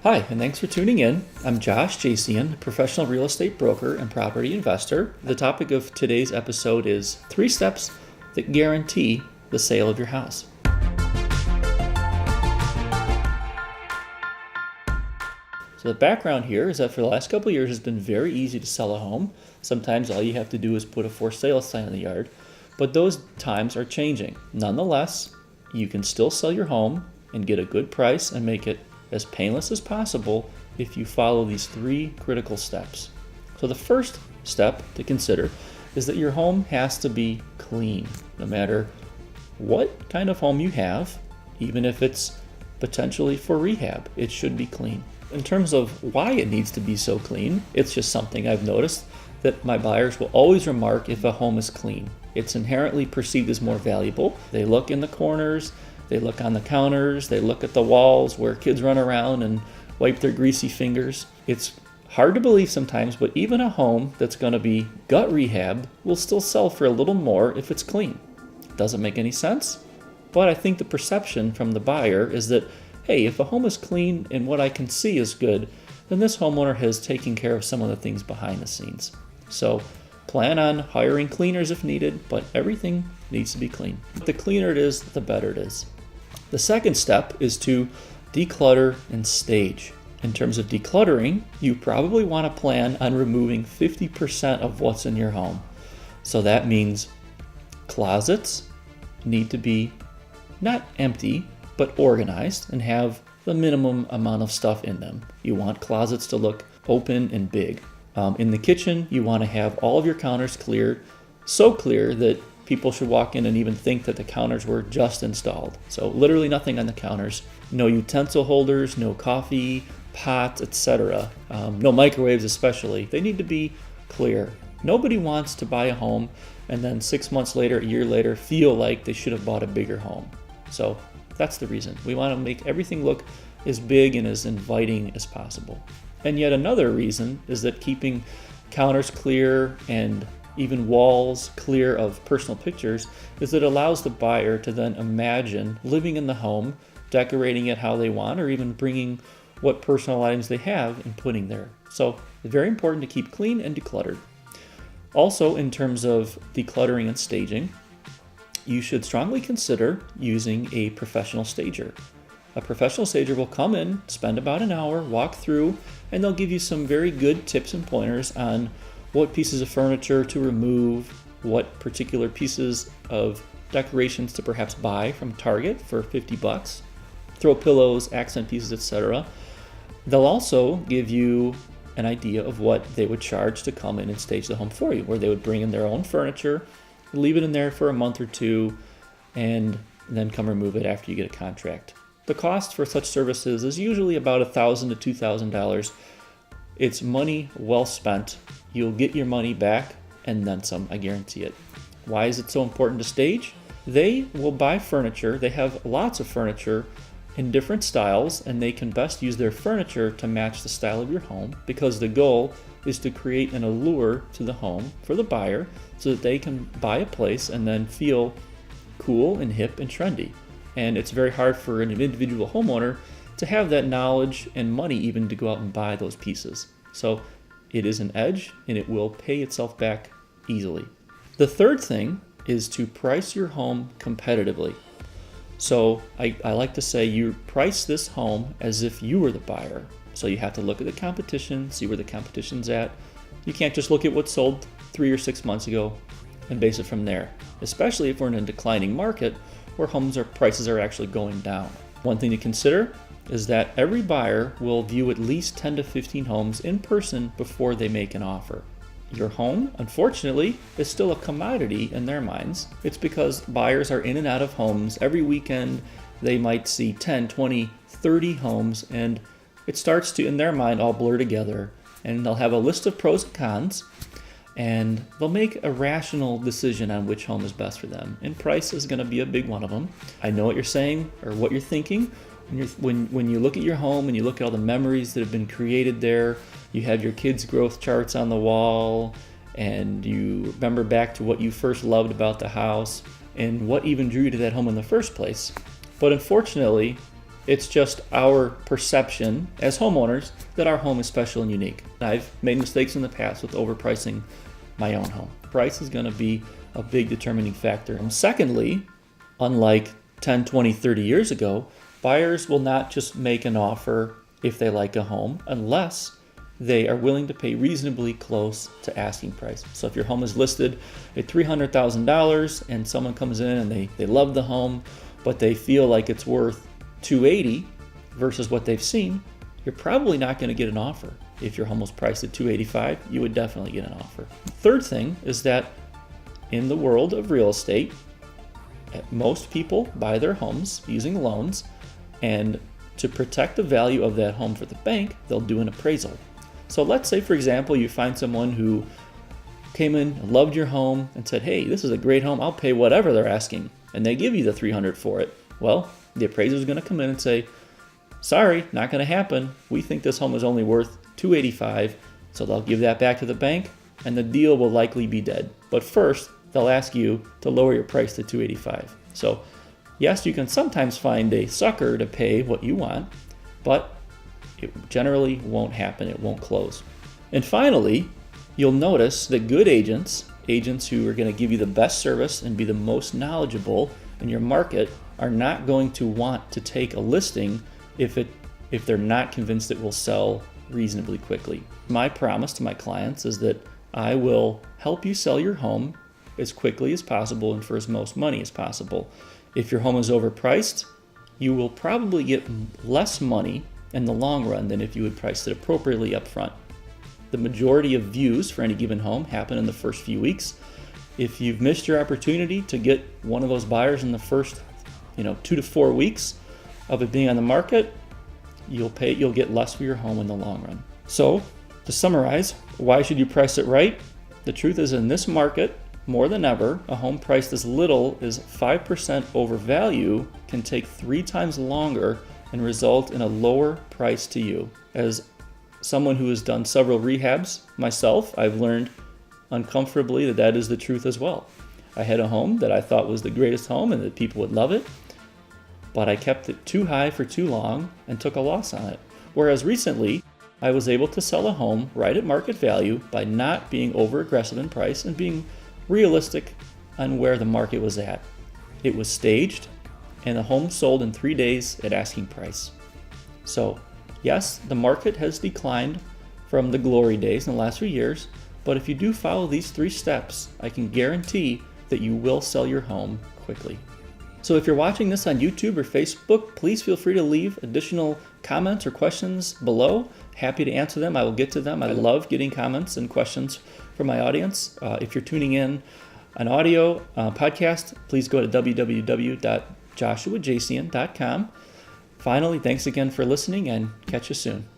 Hi, and thanks for tuning in. I'm Josh Jasian, professional real estate broker and property investor. The topic of today's episode is 3 steps that guarantee the sale of your house. So the background here is that for the last couple of years it's been very easy to sell a home. Sometimes all you have to do is put a for sale sign in the yard, but those times are changing. Nonetheless, you can still sell your home and get a good price and make it as painless as possible if you follow these 3 critical steps. So the first step to consider is that your home has to be clean, no matter what kind of home you have. Even if it's potentially for rehab, it should be clean. In terms of why it needs to be so clean, it's just something I've noticed that my buyers will always remark if a home is clean. It's inherently perceived as more valuable. They look in the corners, they look on the counters, they look at the walls where kids run around and wipe their greasy fingers. It's hard to believe sometimes, but even a home that's going to be gut rehab will still sell for a little more if it's clean. Doesn't make any sense, but I think the perception from the buyer is that, hey, if a home is clean and what I can see is good, then this homeowner has taken care of some of the things behind the scenes. So plan on hiring cleaners if needed, but everything needs to be clean. The cleaner it is, the better it is. The second step is to declutter and stage. In terms of decluttering, you probably want to plan on removing 50% of what's in your home. So that means closets need to be not empty, but organized and have the minimum amount of stuff in them. You want closets to look open and big. In the kitchen, you want to have all of your counters cleared, so clear that people should walk in and even think that the counters were just installed. So literally nothing on the counters. No utensil holders, no coffee pots, etc. No microwaves especially. They need to be clear. Nobody wants to buy a home and then 6 months later, a year later, feel like they should have bought a bigger home. So that's the reason. We want to make everything look as big and as inviting as possible. And yet another reason is that keeping counters clear and even walls clear of personal pictures is that it allows the buyer to then imagine living in the home, decorating it how they want, or even bringing what personal items they have and putting there. So it's very important to keep clean and decluttered. Also, in terms of decluttering and staging, you should strongly consider using a professional stager. A professional stager will come in, spend about an hour, walk through, and they'll give you some very good tips and pointers on what pieces of furniture to remove, what particular pieces of decorations to perhaps buy from Target for $50, throw pillows, accent pieces, etc. They'll also give you an idea of what they would charge to come in and stage the home for you, where they would bring in their own furniture, leave it in there for a month or two, and then come remove it after you get a contract. The cost for such services is usually about $1,000 to $2,000. It's money well spent. You'll get your money back and then some, I guarantee it. Why is it so important to stage? They will buy furniture. They have lots of furniture in different styles, and they can best use their furniture to match the style of your home, because the goal is to create an allure to the home for the buyer so that they can buy a place and then feel cool and hip and trendy. And it's very hard for an individual homeowner to have that knowledge and money even to go out and buy those pieces. So it is an edge, and it will pay itself back easily. The third thing is to price your home competitively. So I like to say you price this home as if you were the buyer. So you have to look at the competition, see where the competition's at. You can't just look at what sold 3 or 6 months ago and base it from there, especially if we're in a declining market where prices are actually going down. One thing to consider is that every buyer will view at least 10 to 15 homes in person before they make an offer. Your home, unfortunately, is still a commodity in their minds. It's because buyers are in and out of homes every weekend. They might see 10, 20, 30 homes, and it starts to, in their mind, all blur together. And they'll have a list of pros and cons, and they'll make a rational decision on which home is best for them. And price is going to be a big one of them. I know what you're saying or what you're thinking. When you look at your home and you look at all the memories that have been created there, you have your kids' growth charts on the wall, and you remember back to what you first loved about the house and what even drew you to that home in the first place. But unfortunately, It's just our perception as homeowners that our home is special and unique. I've made mistakes in the past with overpricing my own home. Price is going to be a big determining factor. And secondly, unlike 10, 20, 30 years ago, buyers will not just make an offer if they like a home unless they are willing to pay reasonably close to asking price. So if your home is listed at $300,000 and someone comes in and they love the home, but they feel like it's worth $280,000 versus what they've seen, you're probably not going to get an offer. If your home was priced at $285,000, you would definitely get an offer. Third thing is that in the world of real estate, most people buy their homes using loans, and to protect the value of that home for the bank, they'll do an appraisal. So let's say, for example, you find someone who came in, loved your home, and said, hey, this is a great home, I'll pay whatever they're asking, and they give you the $300,000 for it. Well, the appraiser is going to come in and say, sorry, not going to happen. We think this home is only worth $285,000, so they'll give that back to the bank, and the deal will likely be dead. But first, they'll ask you to lower your price to $285,000. So yes, you can sometimes find a sucker to pay what you want, but it generally won't happen. It won't close. And finally, you'll notice that good agents who are going to give you the best service and be the most knowledgeable in your market, are not going to want to take a listing if they're not convinced it will sell reasonably quickly. My promise to my clients is that I will help you sell your home as quickly as possible and for as most money as possible. If your home is overpriced, you will probably get less money in the long run than if you had priced it appropriately up front. The majority of views for any given home happen in the first few weeks. If you've missed your opportunity to get one of those buyers in the first 2 to 4 weeks of it being on the market, you'll get less for your home in the long run. So, to summarize, why should you price it right? The truth is, in this market, more than ever, a home priced as little as 5% over value can take 3 times longer and result in a lower price to you. As someone who has done several rehabs myself, I've learned uncomfortably that is the truth as well. I had a home that I thought was the greatest home and that people would love it, but I kept it too high for too long and took a loss on it. Whereas recently, I was able to sell a home right at market value by not being over aggressive in price and being realistic on where the market was at. It was staged, and the home sold in 3 days at asking price. So, yes, the market has declined from the glory days in the last few years, but if you do follow these 3 steps, I can guarantee that you will sell your home quickly. So if you're watching this on YouTube or Facebook, please feel free to leave additional comments or questions below. Happy to answer them. I will get to them. I love getting comments and questions from my audience. If you're tuning in an audio podcast, please go to www.joshuajacien.com. Finally, thanks again for listening, and catch you soon.